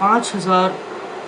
5000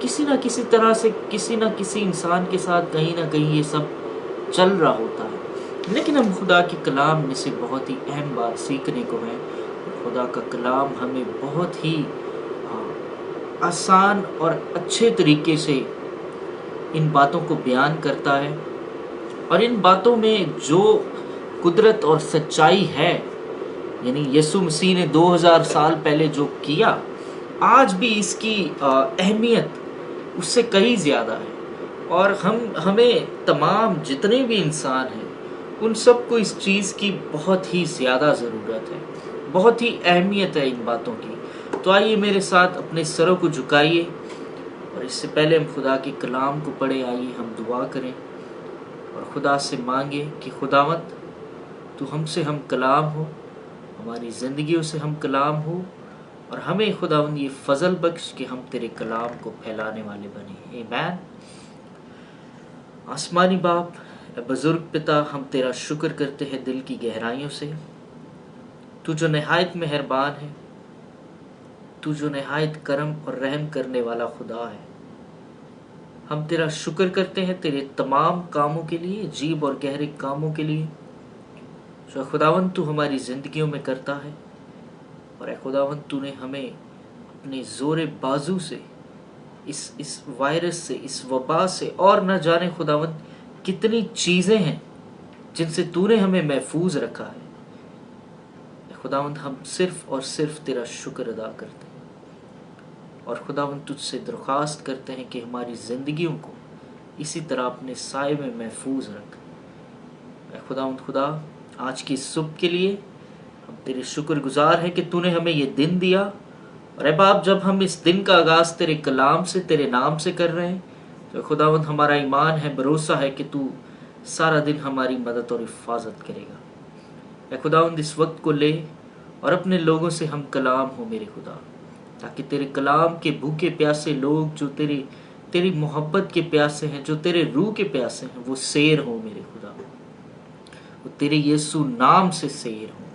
کسی نہ کسی طرح سے کسی نہ کسی انسان کے ساتھ کہیں نہ کہیں یہ سب چل رہا ہوتا ہے، لیکن ہم خدا کے کلام میں سے بہت ہی اہم بات سیکھنے کو ہے۔ خدا کا کلام ہمیں بہت ہی آسان اور اچھے طریقے سے ان باتوں کو بیان کرتا ہے، اور ان باتوں میں جو قدرت اور سچائی ہے، یعنی یسوع مسیح نے 2000 سال پہلے جو کیا، آج بھی اس کی اہمیت اس سے کہیں زیادہ ہے، اور ہمیں تمام جتنے بھی انسان ہیں ان سب کو اس چیز کی بہت ہی زیادہ ضرورت ہے، بہت ہی اہمیت ہے ان باتوں کی۔ تو آئیے میرے ساتھ اپنے سروں کو جھکائیے، اور اس سے پہلے ہم خدا کے کلام کو پڑھیں، آئیے ہم دعا کریں اور خدا سے مانگیں کہ خداوند تو ہم سے ہم کلام ہو، ہماری زندگیوں سے ہم کلام ہو، اور ہمیں خداوند یہ فضل بخش کہ ہم تیرے کلام کو پھیلانے والے بنیں۔ آمین۔ آسمانی باپ، اے بزرگ پتا، ہم تیرا شکر کرتے ہیں دل کی گہرائیوں سے، تو جو نہایت مہربان ہے، تو جو نہایت کرم اور رحم کرنے والا خدا ہے۔ ہم تیرا شکر کرتے ہیں تیرے تمام کاموں کے لیے، عجیب اور گہرے کاموں کے لیے جو خداوند تو ہماری زندگیوں میں کرتا ہے، اور اے خداوند تو نے ہمیں اپنے زور بازو سے اس وائرس سے، اس وبا سے، اور نہ جانے خداوند کتنی چیزیں ہیں جن سے تو نے ہمیں محفوظ رکھا ہے۔ اے خداوند ہم صرف اور صرف تیرا شکر ادا کرتے ہیں، اور خداوند تجھ سے درخواست کرتے ہیں کہ ہماری زندگیوں کو اسی طرح اپنے سائے میں محفوظ رکھ۔ اے خداوند خدا، آج کی صبح کے لیے ہم تیرے شکر گزار ہیں کہ تو نے ہمیں یہ دن دیا، اور اے باپ جب ہم اس دن کا آغاز تیرے کلام سے، تیرے نام سے کر رہے ہیں، تو خداوند ہمارا ایمان ہے، بھروسہ ہے کہ تو سارا دن ہماری مدد اور حفاظت کرے گا۔ اے خداوند اس وقت کو لے اور اپنے لوگوں سے ہم کلام ہو میرے خدا، تاکہ تیرے کلام کے بھوکے پیاسے لوگ جو تیری محبت کے پیاسے ہیں، جو تیرے روح کے پیاسے ہیں، وہ سیر ہو میرے خدا، وہ تیرے یسوع نام سے سیر ہوں،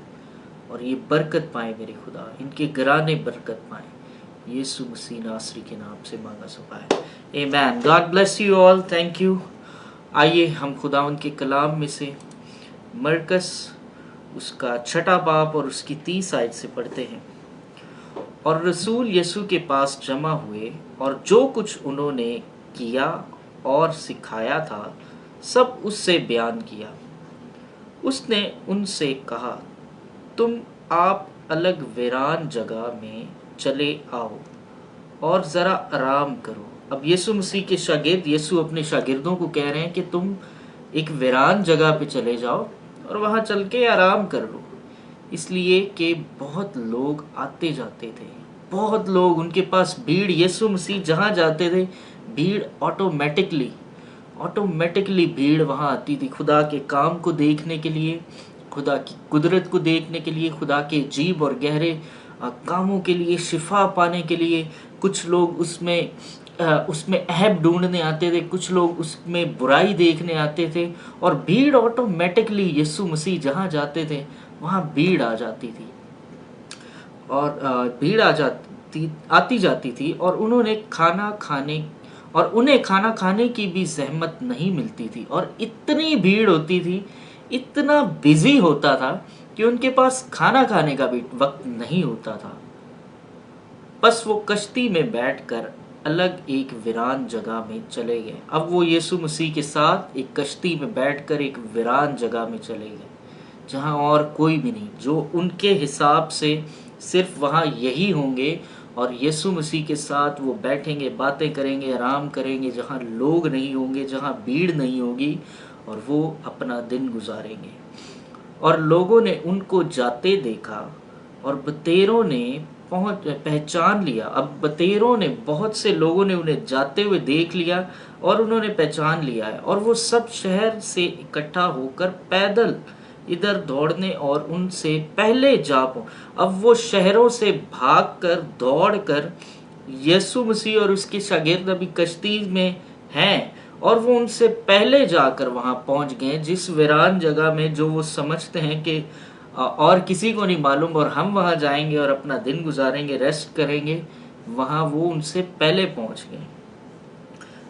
اور یہ برکت پائیں میرے خدا، ان کے گھرانے برکت پائیں، یسوع مسیح ناصری کے نام سے مانگا سپا ہے۔ آمین۔ God bless you all, thank you. آئیے ہم خداوند کے کلام میں سے مرکز اس کا 6 باب اور اس کی 30 آیت سے پڑھتے ہیں۔ اور رسول یسوع کے پاس جمع ہوئے، اور جو کچھ انہوں نے کیا اور سکھایا تھا سب اس سے بیان کیا۔ اس نے ان سے کہا، تم آپ الگ ویران جگہ میں چلے آؤ اور ذرا آرام کرو۔ اب یسوع مسیح کے شاگرد، یسوع اپنے شاگردوں کو کہہ رہے ہیں کہ تم ایک ویران جگہ پہ چلے جاؤ اور وہاں چل کے آرام کر لو، اس لیے کہ بہت لوگ آتے جاتے تھے، بہت لوگ، ان کے پاس بھیڑ، یسوع مسیح جہاں جاتے تھے بھیڑ آٹومیٹکلی بھیڑ وہاں آتی تھی، خدا کے کام کو دیکھنے کے لیے، خدا کی قدرت کو دیکھنے کے لیے، خدا کے عجیب اور گہرے کاموں کے لیے، شفا پانے کے لیے۔ کچھ لوگ اس میں عیب ڈھونڈنے آتے تھے، کچھ لوگ اس میں برائی دیکھنے آتے تھے، اور بھیڑ آٹومیٹکلی یسوع مسیح جہاں جاتے تھے وہاں بھیڑ آ جاتی تھی، اور بھیڑ آتی جاتی تھی، اور انہیں کھانا کھانے کی بھی زحمت نہیں ملتی تھی، اور اتنی بھیڑ ہوتی تھی، اتنا بزی ہوتا تھا کہ ان کے پاس کھانا کھانے کا بھی وقت نہیں ہوتا تھا۔ بس وہ کشتی میں بیٹھ کر الگ ایک ویران جگہ میں چلے گئے۔ اب وہ یسوع مسیح کے ساتھ ایک کشتی میں بیٹھ کر ایک ویران جگہ میں چلے گئے، جہاں اور کوئی بھی نہیں، جو ان کے حساب سے صرف وہاں یہی ہوں گے، اور یسوع مسیح کے ساتھ وہ بیٹھیں گے، باتیں کریں گے، آرام کریں گے، جہاں لوگ نہیں ہوں گے، جہاں بھیڑ نہیں ہوگی، اور وہ اپنا دن گزاریں گے۔ اور لوگوں نے ان کو جاتے دیکھا، اور بطیروں نے پہچان لیا۔ اب بطیروں نے، بہت سے لوگوں نے انہیں جاتے ہوئے دیکھ لیا اور انہوں نے پہچان لیا ہے، اور وہ سب شہر سے اکٹھا ہو کر پیدل ادھر دوڑنے اور ان سے پہلے اب وہ شہروں سے بھاگ کر، دوڑ کر، یسوع مسیح اور اس کے شاگرد ابھی کشتی میں ہیں، اور وہ ان سے پہلے جا کر وہاں پہنچ گئے، جس ویران جگہ میں جو وہ سمجھتے ہیں کہ اور کسی کو نہیں معلوم، اور ہم وہاں جائیں گے اور اپنا دن گزاریں گے، ریسٹ کریں گے، وہاں وہ ان سے پہلے پہنچ گئے۔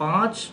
5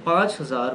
5,000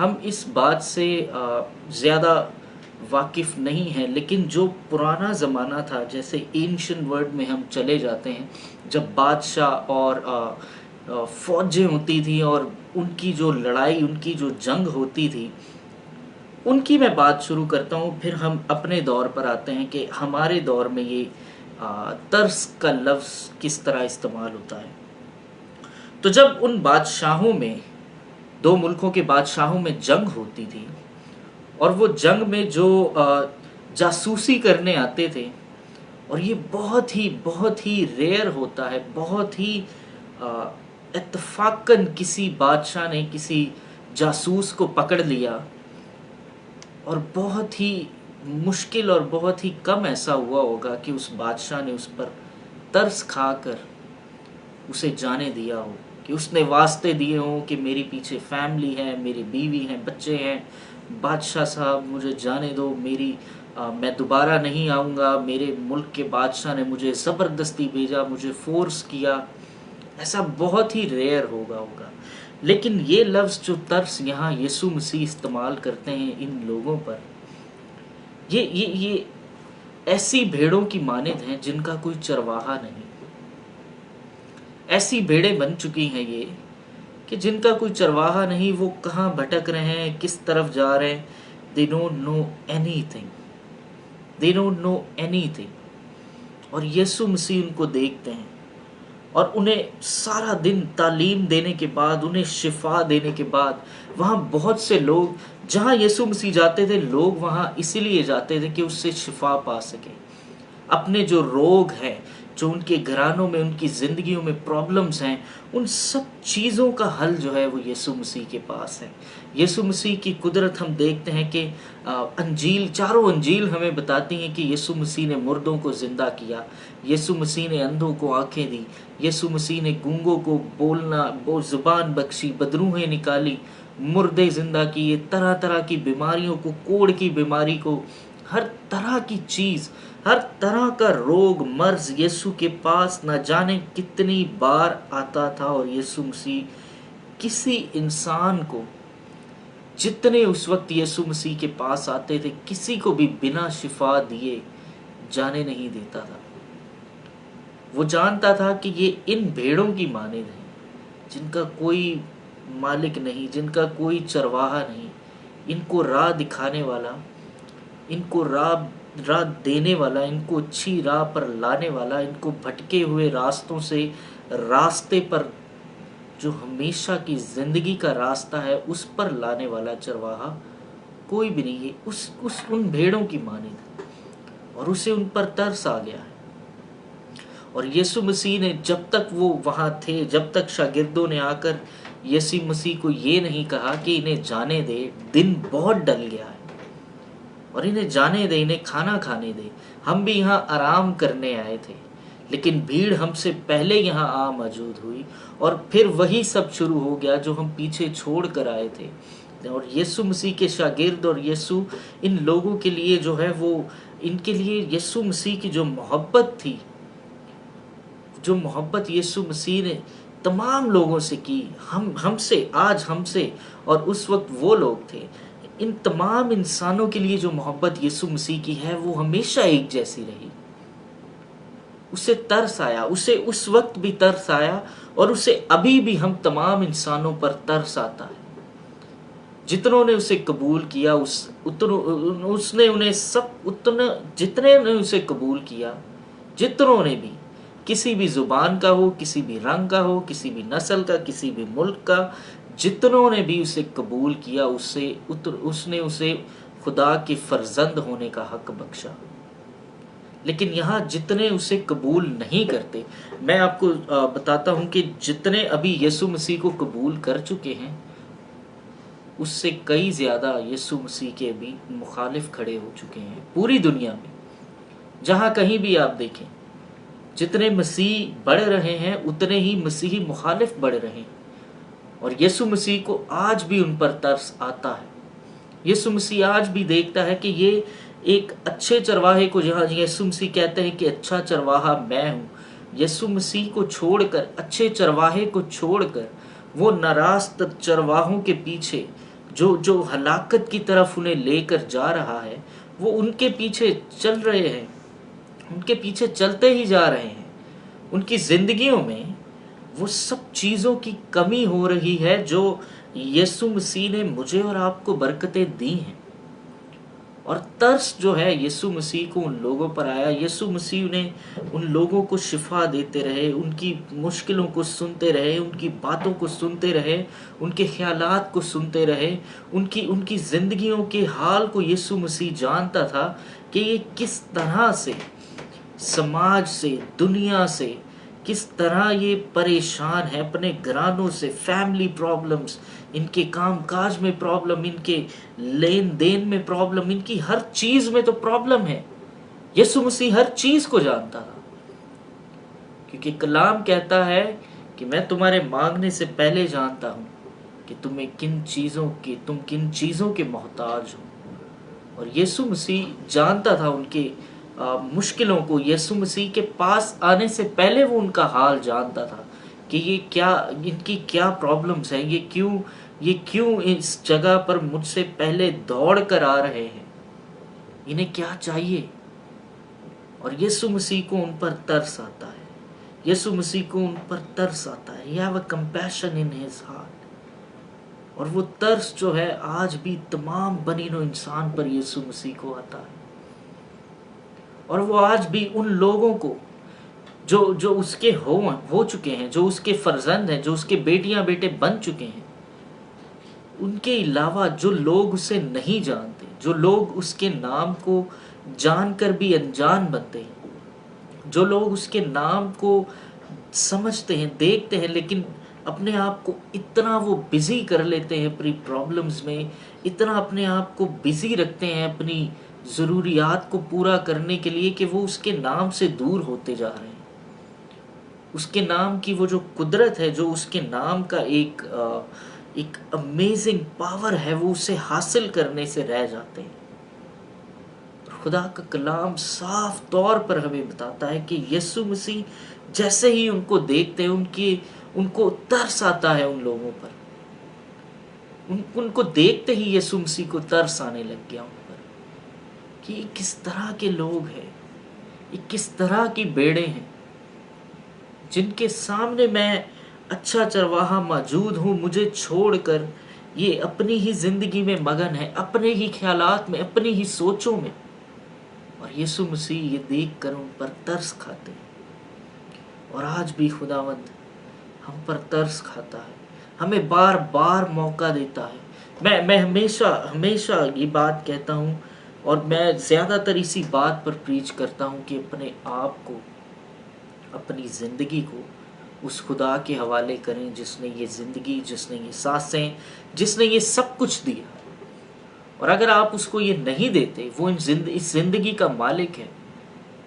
ہم اس بات سے زیادہ واقف نہیں ہیں، لیکن جو پرانا زمانہ تھا، جیسے اینشن ورلڈ میں ہم چلے جاتے ہیں، جب بادشاہ اور فوجیں ہوتی تھیں اور ان کی جو لڑائی، ان کی جو جنگ ہوتی تھی، ان کی میں بات شروع کرتا ہوں، پھر ہم اپنے دور پر آتے ہیں کہ ہمارے دور میں یہ ترس کا لفظ کس طرح استعمال ہوتا ہے۔ تو جب ان بادشاہوں میں، دو ملکوں کے بادشاہوں میں جنگ ہوتی تھی، اور وہ جنگ میں جو جاسوسی کرنے آتے تھے، اور یہ بہت ہی ریئر ہوتا ہے، بہت ہی اتفاقاً کسی بادشاہ نے کسی جاسوس کو پکڑ لیا، اور بہت ہی مشکل اور بہت ہی کم ایسا ہوا ہوگا کہ اس بادشاہ نے اس پر ترس کھا کر اسے جانے دیا ہو، کہ اس نے واسطے دیے ہوں کہ میری پیچھے فیملی ہے، میری بیوی ہیں، بچے ہیں، بادشاہ صاحب مجھے جانے دو، میں دوبارہ نہیں آؤں گا، میرے ملک کے بادشاہ نے مجھے زبردستی بھیجا، مجھے فورس کیا۔ ایسا بہت ہی ریئر ہوگا۔ لیکن یہ لفظ جو ترس یہاں یسوع مسیح استعمال کرتے ہیں ان لوگوں پر، یہ ایسی بھیڑوں کی مانند ہیں جن کا کوئی چرواہا نہیں۔ ایسی بھیڑیں بن چکی ہیں یہ کہ جن کا کوئی چرواہا نہیں، وہ کہاں بھٹک رہے ہیں، کس طرف جا رہے ہیں۔ They don't know anything. They don't know anything. اور یسوع مسیح ان کو دیکھتے ہیں، اور انہیں سارا دن تعلیم دینے کے بعد، انہیں شفا دینے کے بعد، وہاں بہت سے لوگ، جہاں یسوع مسیح جاتے تھے، لوگ وہاں اسی لیے جاتے تھے کہ اس سے شفا پا سکیں۔ اپنے جو روگ ہیں، جو ان کے گھرانوں میں، ان کی زندگیوں میں پرابلمز ہیں، ان سب چیزوں کا حل جو ہے وہ یسوع مسیح کے پاس ہے۔ یسوع مسیح کی قدرت ہم دیکھتے ہیں کہ انجیل، چاروں انجیل ہمیں بتاتی ہیں کہ یسوع مسیح نے مردوں کو زندہ کیا، یسوع مسیح نے اندھوں کو آنکھیں دی، یسوع مسیح نے گونگوں کو بولنا، زبان بخشی، بدروہیں نکالی، مردے زندہ کیے، طرح طرح کی بیماریوں کو، کوڑ کی بیماری کو، ہر طرح کی چیز، ہر طرح کا روگ، مرض یسوع کے پاس نہ جانے کتنی بار آتا تھا، اور یسوع مسیح کسی انسان کو، جتنے اس وقت یسوع مسیح کے پاس آتے تھے، کسی کو بھی بنا شفا دیے جانے نہیں دیتا تھا۔ وہ جانتا تھا کہ یہ ان بھیڑوں کی مانند ہیں جن کا کوئی مالک نہیں، جن کا کوئی چرواہا نہیں، ان کو راہ دکھانے والا، ان کو راہ دینے والا، ان کو اچھی راہ پر لانے والا، ان کو بھٹکے ہوئے راستوں سے راستے پر، جو ہمیشہ کی زندگی کا راستہ ہے، اس پر لانے والا چرواہا کوئی بھی نہیں ہے۔ ان بھیڑوں کی مانند ہے، اور اسے ان پر ترس آ گیا ہے۔ اور یسوع مسیح نے، جب تک وہ وہاں تھے، جب تک شاگردوں نے آ کر یسوع مسیح کو یہ نہیں کہا کہ انہیں جانے دے، دن بہت ڈل گیا ہے، اور انہیں جانے دے، انہیں کھانا کھانے دے، ہم بھی یہاں آرام کرنے آئے تھے، لیکن بھیڑ ہم سے پہلے یہاں آ موجود ہوئی، اور پھر وہی سب شروع ہو گیا جو ہم پیچھے چھوڑ کر آئے تھے۔ اور یسوع مسیح کے شاگرد اور یسوع ان لوگوں کے لیے جو ہے وہ، ان کے لیے یسوع مسیح کی جو محبت تھی، جو محبت یسوع مسیح نے تمام لوگوں سے کی، ہم سے، آج ہم سے، اور اس وقت وہ لوگ تھے، ان تمام انسانوں کے لیے جو محبت یسوع مسیح کی ہے، وہ ہمیشہ ایک جیسی رہی۔ اسے ترس آیا، اسے اس وقت بھی ترس آیا، اور اسے ابھی بھی ہم تمام انسانوں پر ترس آتا ہے۔ جتنوں نے اسے قبول کیا، اس نے انہیں جتنے نے اسے قبول کیا، جتنوں نے بھی، کسی بھی زبان کا ہو، کسی بھی رنگ کا ہو، کسی بھی نسل کا، کسی بھی ملک کا، جتنوں نے بھی اسے قبول کیا، اس نے اسے خدا کے فرزند ہونے کا حق بخشا۔ لیکن یہاں جتنے اسے قبول نہیں کرتے، میں آپ کو بتاتا ہوں کہ جتنے ابھی یسوع مسیح کو قبول کر چکے ہیں، اس سے کئی زیادہ یسوع مسیح کے بھی مخالف کھڑے ہو چکے ہیں پوری دنیا میں۔ جہاں کہیں بھی آپ دیکھیں، جتنے مسیح بڑھ رہے ہیں، اتنے ہی مسیحی مخالف بڑھ رہے ہیں، اور یسوع مسیح کو آج بھی ان پر ترس آتا ہے۔ یسوع مسیح آج بھی دیکھتا ہے کہ یہ ایک اچھے چرواہے کو، جہاں یسوع مسیح کہتے ہیں کہ اچھا چرواہا میں ہوں، یسوع مسیح کو چھوڑ کر، اچھے چرواہے کو چھوڑ کر، وہ ناراست چرواہوں کے پیچھے، جو ہلاکت کی طرف انہیں لے کر جا رہا ہے، وہ ان کے پیچھے چل رہے ہیں، ان کے پیچھے چلتے ہی جا رہے ہیں۔ ان کی زندگیوں میں وہ سب چیزوں کی کمی ہو رہی ہے جو یسوع مسیح نے مجھے اور آپ کو برکتیں دی ہیں۔ اور ترس جو ہے یسوع مسیح کو ان لوگوں پر آیا۔ یسوع مسیح نے ان لوگوں کو شفا دیتے رہے، ان کی مشکلوں کو سنتے رہے، ان کی باتوں کو سنتے رہے، ان کے خیالات کو سنتے رہے، ان کی زندگیوں کے حال کو یسوع مسیح جانتا تھا کہ یہ کس طرح سے سماج سے، دنیا سے کس طرح یہ پریشان ہے، اپنے گھرانوں سے، فیملی پرابلمز، ان کے کام کاج میں پرابلم، ان کے لین دین میں پرابلم، ان کی ہر چیز میں تو پرابلم ہے۔ یسوع مسیح ہر چیز کو جانتا تھا، کیونکہ کلام کہتا ہے کہ میں تمہارے مانگنے سے پہلے جانتا ہوں کہ تم کن چیزوں کے محتاج ہو۔ اور یسوع مسیح جانتا تھا ان کے مشکلوں کو۔ یسوع مسیح کے پاس آنے سے پہلے وہ ان کا حال جانتا تھا کہ ان کی کیا پرابلمز ہیں، یہ کیوں اس جگہ پر مجھ سے پہلے دوڑ کر آ رہے ہیں، انہیں کیا چاہیے۔ اور یسوع مسیح کو ان پر ترس آتا ہے، یسوع مسیح کو ان پر ترس آتا ہے۔ You have a compassion in his heart۔ اور وہ ترس جو ہے آج بھی تمام بنی نوع انسان پر یسوع مسیح کو آتا ہے۔ اور وہ آج بھی ان لوگوں کو جو اس کے ہو چکے ہیں، جو اس کے فرزند ہیں، جو اس کے بیٹیاں بیٹے بن چکے ہیں، ان کے علاوہ جو لوگ اسے نہیں جانتے، جو لوگ اس کے نام کو جان کر بھی انجان بنتے ہیں، جو لوگ اس کے نام کو سمجھتے ہیں، دیکھتے ہیں، لیکن اپنے آپ کو اتنا وہ بزی کر لیتے ہیں اپنی پرابلمز میں، اتنا اپنے آپ کو بزی رکھتے ہیں اپنی ضروریات کو پورا کرنے کے لیے کہ وہ اس کے نام سے دور ہوتے جا رہے ہیں۔ اس کے نام کی وہ جو قدرت ہے، جو اس کے نام کا ایک امیزنگ پاور ہے، وہ اسے حاصل کرنے سے رہ جاتے ہیں۔ خدا کا کلام صاف طور پر ہمیں بتاتا ہے کہ یسوع مسیح جیسے ہی ان کو دیکھتے ہیں، ان کو ترس آتا ہے ان لوگوں پر۔ ان کو دیکھتے ہی یسوع مسیح کو ترس آنے لگ گیا ان پر کہ یہ کس طرح کے لوگ ہیں، یہ کس طرح کی بھیڑیں ہیں جن کے سامنے میں اچھا چرواہا موجود ہوں، مجھے چھوڑ کر یہ اپنی ہی زندگی میں مگن ہے، اپنے ہی خیالات میں، اپنی ہی سوچوں میں۔ اور یسوع مسیح یہ دیکھ کر ان پر ترس کھاتے ہیں۔ اور آج بھی خداوند ہم پر ترس کھاتا ہے، ہمیں بار بار موقع دیتا ہے۔ میں ہمیشہ یہ بات کہتا ہوں، اور میں زیادہ تر اسی بات پر پریچ کرتا ہوں کہ اپنے آپ کو، اپنی زندگی کو اس خدا کے حوالے کریں جس نے یہ زندگی، جس نے یہ سانسیں، جس نے یہ سب کچھ دیا۔ اور اگر آپ اس کو یہ نہیں دیتے، وہ اس زندگی کا مالک ہے۔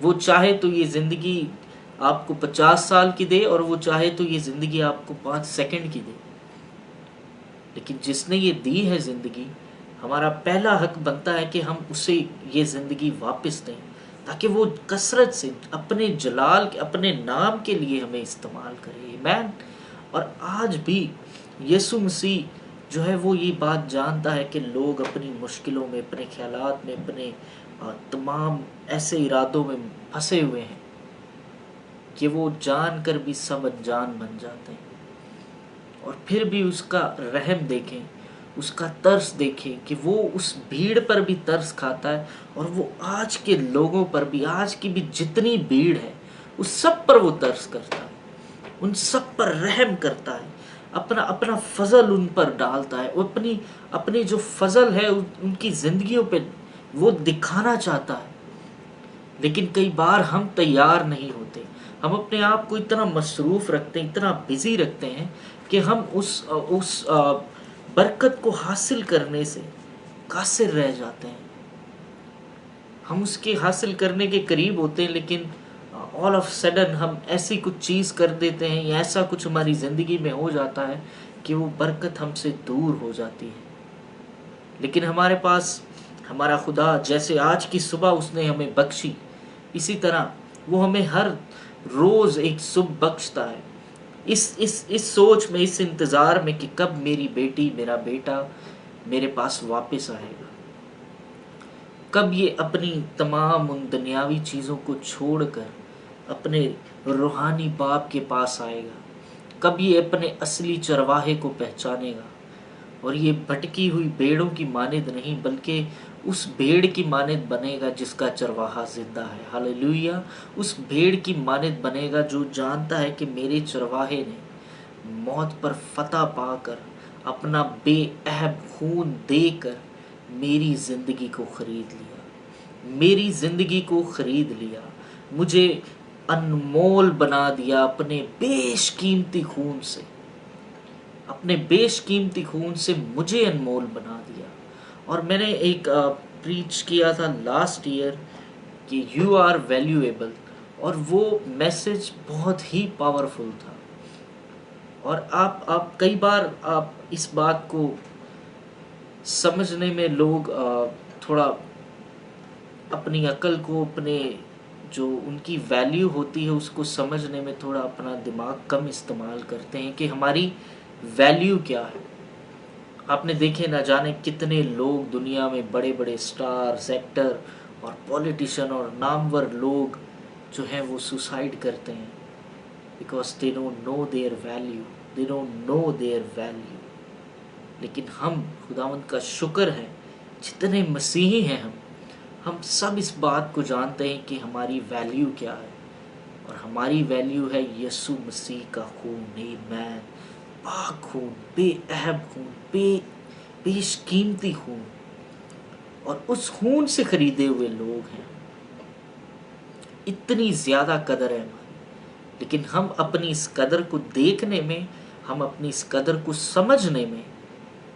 وہ چاہے تو یہ زندگی آپ کو 50 سال کی دے، اور وہ چاہے تو یہ زندگی آپ کو 5 سیکنڈ کی دے، لیکن جس نے یہ دی ہے زندگی، ہمارا پہلا حق بنتا ہے کہ ہم اسے یہ زندگی واپس دیں، تاکہ وہ کثرت سے اپنے جلال کے، اپنے نام کے لیے ہمیں استعمال کرے۔ آمین۔ اور آج بھی یسوع مسیح جو ہے وہ یہ بات جانتا ہے کہ لوگ اپنی مشکلوں میں، اپنے خیالات میں، اپنے تمام ایسے ارادوں میں پھنسے ہوئے ہیں کہ وہ جان کر بھی سب انجان بن جاتے ہیں۔ اور پھر بھی اس کا رحم دیکھیں، اس کا ترس دیکھیں کہ وہ اس بھیڑ پر بھی ترس کھاتا ہے، اور وہ آج کے لوگوں پر بھی، آج کی بھی جتنی بھیڑ ہے اس سب پر وہ ترس کرتا ہے، ان سب پر رحم کرتا ہے، اپنا فضل ان پر ڈالتا ہے، وہ اپنی جو فضل ہے ان کی زندگیوں پہ وہ دکھانا چاہتا ہے۔ لیکن کئی بار ہم تیار نہیں ہوتے، ہم اپنے آپ کو اتنا مصروف رکھتے ہیں، اتنا بزی رکھتے ہیں کہ ہم اس برکت کو حاصل کرنے سے قاصر رہ جاتے ہیں۔ ہم اس کے حاصل کرنے کے قریب ہوتے ہیں، لیکن آل آف سڈن ہم ایسی کچھ چیز کر دیتے ہیں، یا ایسا کچھ ہماری زندگی میں ہو جاتا ہے کہ وہ برکت ہم سے دور ہو جاتی ہے۔ لیکن ہمارے پاس ہمارا خدا، جیسے آج کی صبح اس نے ہمیں بخشی، اسی طرح وہ ہمیں ہر روز ایک صبح بخشتا ہے، اس سوچ میں، اس انتظار میں کہ کب میری بیٹی، میرا بیٹا میرے پاس واپس آئے گا؟ کب یہ اپنی تمام ان دنیاوی چیزوں کو چھوڑ کر اپنے روحانی باپ کے پاس آئے گا؟ کب یہ اپنے اصلی چرواہے کو پہچانے گا اور یہ بھٹکی ہوئی بھیڑوں کی مانند نہیں بلکہ اس بھیڑ کی مانند بنے گا جس کا چرواہا زندہ ہے؟ ہاللیلویہ! اس بھیڑ کی مانند بنے گا جو جانتا ہے کہ میرے چرواہے نے موت پر فتح پا کر اپنا بے عیب خون دے کر میری زندگی کو خرید لیا، میری زندگی کو خرید لیا، مجھے انمول بنا دیا اپنے بیش قیمتی خون سے، اپنے بیش قیمتی خون سے مجھے انمول بنا دیا۔ اور میں نے ایک پریچ کیا تھا لاسٹ ایئر کہ یو آر ویلیویبل، اور وہ میسج بہت ہی پاورفل تھا۔ اور آپ کئی بار آپ اس بات کو سمجھنے میں لوگ تھوڑا اپنی عقل کو، اپنے جو ان کی ویلیو ہوتی ہے اس کو سمجھنے میں تھوڑا اپنا دماغ کم استعمال کرتے ہیں کہ ہماری ویلیو کیا ہے۔ آپ نے دیکھے نہ جانے کتنے لوگ دنیا میں، بڑے بڑے سٹارز، ایکٹر اور پولیٹیشین اور نامور لوگ جو ہیں وہ سوسائڈ کرتے ہیں because they don't know their value, they don't know their value۔ لیکن ہم، خداوند کا شکر ہے، جتنے مسیحی ہیں ہم سب اس بات کو جانتے ہیں کہ ہماری ویلیو کیا ہے، اور ہماری ویلیو ہے یسوع مسیح کا خون، آمین، پاک خون، بے عیب خون، بیش قیمتی خون، اور اس خون سے خریدے ہوئے لوگ ہیں۔ اتنی زیادہ قدر ہے ہماری، لیکن ہم اپنی اس قدر کو دیکھنے میں، ہم اپنی اس قدر کو سمجھنے میں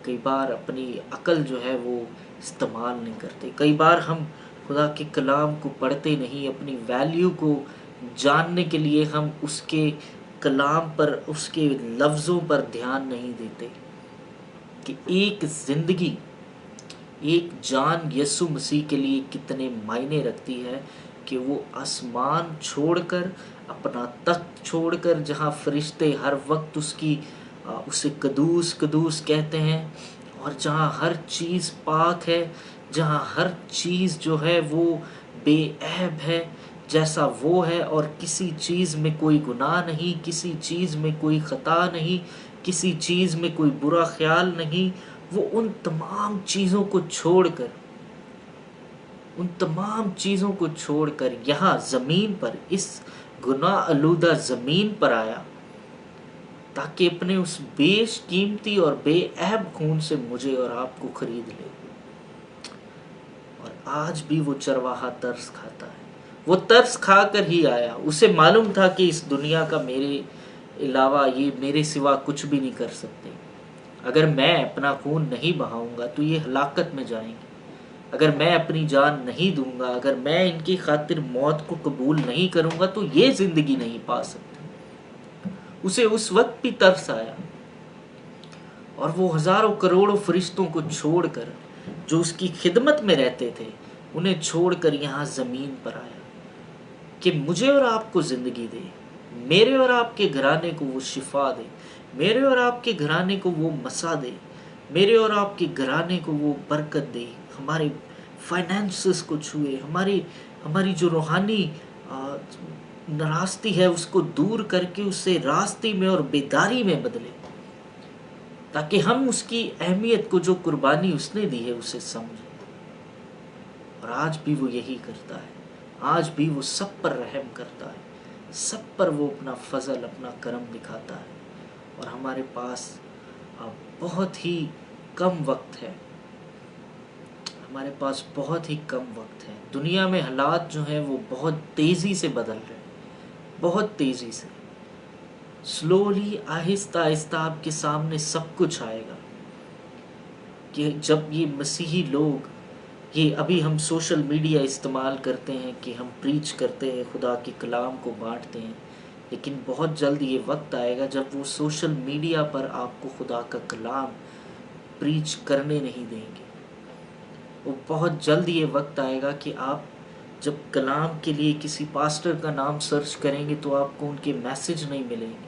کئی بار اپنی عقل جو ہے وہ استعمال نہیں کرتے۔ کئی بار ہم خدا کے کلام کو پڑھتے نہیں، اپنی ویلیو کو جاننے کے لیے ہم اس کے کلام پر، اس کے لفظوں پر دھیان نہیں دیتے کہ ایک زندگی، ایک جان یسوع مسیح کے لیے کتنے معنی رکھتی ہے کہ وہ آسمان چھوڑ کر، اپنا تخت چھوڑ کر، جہاں فرشتے ہر وقت اسے قدوس قدوس کہتے ہیں، اور جہاں ہر چیز پاک ہے، جہاں ہر چیز جو ہے وہ بے عیب ہے جیسا وہ ہے، اور کسی چیز میں کوئی گناہ نہیں، کسی چیز میں کوئی خطا نہیں، کسی چیز میں کوئی برا خیال نہیں۔ وہ ان تمام چیزوں کو چھوڑ کر، ان تمام چیزوں کو چھوڑ کر یہاں زمین پر، اس گناہ آلودہ زمین پر آیا تاکہ اپنے اس بیش قیمتی اور بے عیب خون سے مجھے اور آپ کو خرید لے۔ اور آج بھی وہ چرواہا ترس کھاتا ہے، وہ ترس کھا کر ہی آیا۔ اسے معلوم تھا کہ اس دنیا کا میرے علاوہ، یہ میرے سوا کچھ بھی نہیں کر سکتے۔ اگر میں اپنا خون نہیں بہاؤں گا تو یہ ہلاکت میں جائیں گے۔ اگر میں اپنی جان نہیں دوں گا، اگر میں ان کی خاطر موت کو قبول نہیں کروں گا تو یہ زندگی نہیں پا سکتے۔ اسے اس وقت بھی ترس آیا، اور وہ ہزاروں کروڑوں فرشتوں کو چھوڑ کر، جو اس کی خدمت میں رہتے تھے، انہیں چھوڑ کر یہاں زمین پر آیا کہ مجھے اور آپ کو زندگی دے، میرے اور آپ کے گھرانے کو وہ شفا دے، میرے اور آپ کے گھرانے کو وہ مسا دے، میرے اور آپ کے گھرانے کو وہ برکت دے، ہمارے فائنینسز کو چھوئے، ہماری جو روحانی ناراستی ہے اس کو دور کر کے اسے راستے میں اور بیداری میں بدلے، تاکہ ہم اس کی اہمیت کو، جو قربانی اس نے دی ہے، اسے سمجھیں۔ اور آج بھی وہ یہی کرتا ہے، آج بھی وہ سب پر رحم کرتا ہے، سب پر وہ اپنا فضل، اپنا کرم دکھاتا ہے۔ اور ہمارے پاس بہت ہی کم وقت ہے، ہمارے پاس بہت ہی کم وقت ہے۔ دنیا میں حالات جو ہیں وہ بہت تیزی سے بدل رہے ہیں، بہت تیزی سے، سلولی، آہستہ آہستہ آپ کے سامنے سب کچھ آئے گا کہ جب یہ مسیحی لوگ، یہ ابھی ہم سوشل میڈیا استعمال کرتے ہیں کہ ہم پریچ کرتے ہیں، خدا کے کلام کو بانٹتے ہیں، لیکن بہت جلد یہ وقت آئے گا جب وہ سوشل میڈیا پر آپ کو خدا کا کلام پریچ کرنے نہیں دیں گے۔ وہ بہت جلد یہ وقت آئے گا کہ آپ جب کلام کے لیے کسی پاسٹر کا نام سرچ کریں گے تو آپ کو ان کے میسج نہیں ملیں گے۔